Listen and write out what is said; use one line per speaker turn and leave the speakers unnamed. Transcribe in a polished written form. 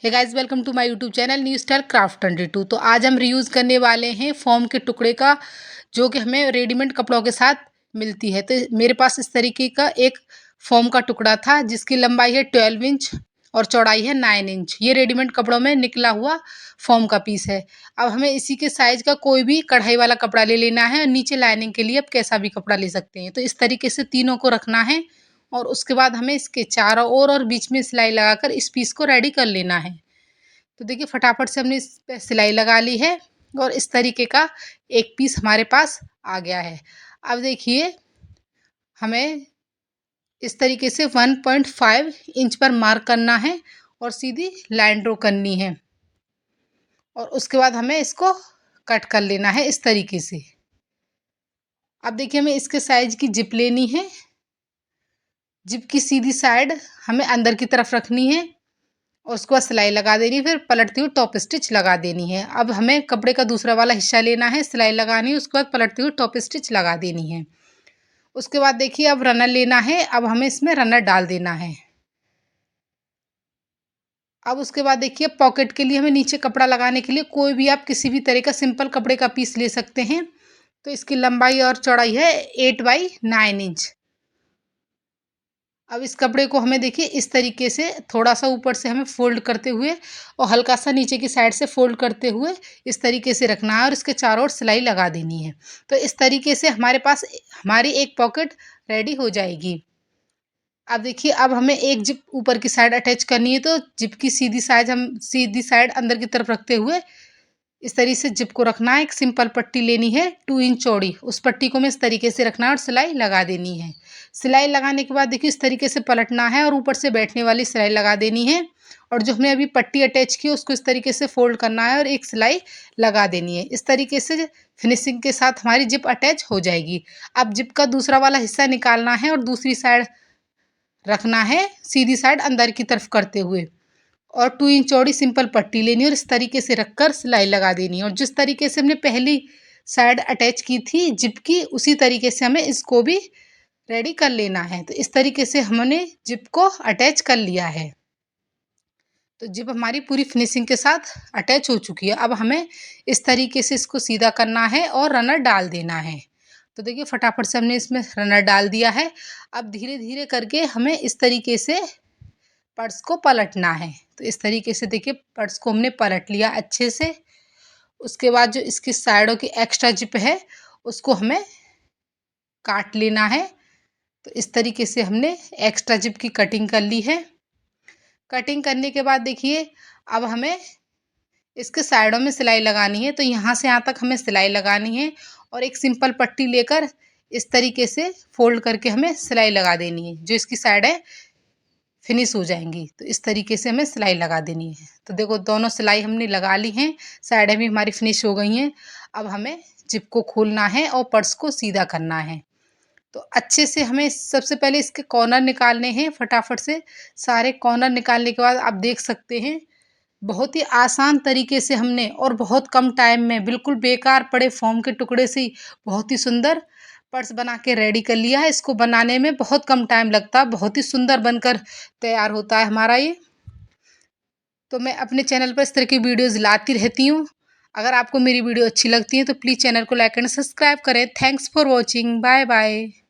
Hey guys, welcome to my YouTube channel new style craft 22। तो आज हम reuse करने वाले हैं फोम के टुकड़े का, जो कि हमें रेडीमेड कपड़ों के साथ मिलती है। तो मेरे पास इस तरीके का एक फोम का टुकड़ा था, जिसकी लंबाई है 12 इंच और चौड़ाई है 9 इंच। ये रेडीमेड कपड़ों में निकला हुआ फोम का पीस है। अब हमें इसी के साइज़ का कोई भी कढ़ाई वाला कपड़ा ले लेना है, और नीचे लाइनिंग के लिए आप कैसा भी कपड़ा ले सकते हैं। तो इस तरीके से तीनों को रखना है, और उसके बाद हमें इसके चारों ओर और बीच में सिलाई लगाकर इस पीस को रेडी कर लेना है। तो देखिए, फटाफट से हमने इस पे सिलाई लगा ली है, और इस तरीके का एक पीस हमारे पास आ गया है। अब देखिए, हमें इस तरीके से 1.5 इंच पर मार्क करना है और सीधी लाइन ड्रॉ करनी है, और उसके बाद हमें इसको कट कर लेना है इस तरीके से। अब देखिए, हमें इसके साइज की जिप लेनी है। जिप की सीधी साइड हमें अंदर की तरफ रखनी है, और उसके बाद सिलाई लगा देनी है, फिर पलटती हुई टॉप स्टिच लगा देनी है। अब हमें कपड़े का दूसरा वाला हिस्सा लेना है, सिलाई लगानी है, उसके बाद पलटती हुई टॉप स्टिच लगा देनी है। उसके बाद देखिए, अब रनर लेना है। अब हमें इसमें रनर डाल देना है। अब उसके बाद देखिए, पॉकेट के लिए हमें नीचे कपड़ा लगाने के लिए कोई भी आप किसी भी तरह का सिंपल कपड़े का पीस ले सकते हैं। तो इसकी लंबाई और चौड़ाई है 8x9 इंच। अब इस कपड़े को हमें देखिए इस तरीके से थोड़ा सा ऊपर से हमें फोल्ड करते हुए और हल्का सा नीचे की साइड से फोल्ड करते हुए इस तरीके से रखना है, और इसके चारों ओर सिलाई लगा देनी है। तो इस तरीके से हमारे पास हमारी एक पॉकेट रेडी हो जाएगी। अब देखिए, अब हमें एक जिप ऊपर की साइड अटैच करनी है। तो जिप की सीधी साइड अंदर की तरफ रखते हुए इस तरीके से जिप को रखना है। एक सिंपल पट्टी लेनी है 2 इंच चौड़ी, उस पट्टी को हमें इस तरीके से रखना है और सिलाई लगा देनी है। सिलाई लगाने के बाद देखिए, इस तरीके से पलटना है और ऊपर से बैठने वाली सिलाई लगा देनी है, और जो हमने अभी पट्टी अटैच की उसको इस तरीके से फोल्ड करना है और एक सिलाई लगा देनी है। इस तरीके से फिनिशिंग के साथ हमारी जिप अटैच हो जाएगी। अब जिप का दूसरा वाला हिस्सा निकालना है और दूसरी साइड रखना है, सीधी साइड अंदर की तरफ करते हुए, और 2 इंच चौड़ी सिंपल पट्टी लेनी है और इस तरीके से रखकर सिलाई लगा देनी है। और जिस तरीके से हमने पहली साइड अटैच की थी जिप की, उसी तरीके से हमें इसको भी रेडी कर लेना है। तो इस तरीके से हमने जिप को अटैच कर लिया है। तो जिप हमारी पूरी फिनिशिंग के साथ अटैच हो चुकी है। अब हमें इस तरीके से इसको सीधा करना है और रनर डाल देना है। तो देखिए, फटाफट से हमने इसमें रनर डाल दिया है। अब धीरे धीरे करके हमें इस तरीके से पर्स को पलटना है। तो इस तरीके से देखिए, पर्स को हमने पलट लिया अच्छे से। उसके बाद जो इसकी साइडों की एक्स्ट्रा जिप है उसको हमें काट लेना है। तो इस तरीके से हमने एक्स्ट्रा जिप की कटिंग कर ली है। कटिंग करने के बाद देखिए, अब हमें इसके साइडों में सिलाई लगानी है। तो यहाँ से यहाँ तक हमें सिलाई लगानी है, और एक सिंपल पट्टी लेकर इस तरीके से फोल्ड करके हमें सिलाई लगा देनी है। जो इसकी साइड है फिनिश हो जाएंगी। तो इस तरीके से हमें सिलाई लगा देनी है। तो देखो, दोनों सिलाई हमने लगा ली हैं, साइडें भी हमारी फिनिश हो गई हैं। अब हमें जिप को खोलना है और पर्स को सीधा करना है। तो अच्छे से हमें सबसे पहले इसके कॉर्नर निकालने हैं फटाफट से। सारे कॉर्नर निकालने के बाद आप देख सकते हैं, बहुत ही आसान तरीके से हमने और बहुत कम टाइम में बिल्कुल बेकार पड़े फोम के टुकड़े से ही बहुत ही सुंदर पर्स बना के रेडी कर लिया है। इसको बनाने में बहुत कम टाइम लगता है, बहुत ही सुंदर बनकर तैयार होता है हमारा ये। तो मैं अपने चैनल पर इस तरह की वीडियोज़ लाती रहती हूँ। अगर आपको मेरी वीडियो अच्छी लगती है तो प्लीज़ चैनल को लाइक एंड सब्सक्राइब करें। Thanks for watching. Bye bye.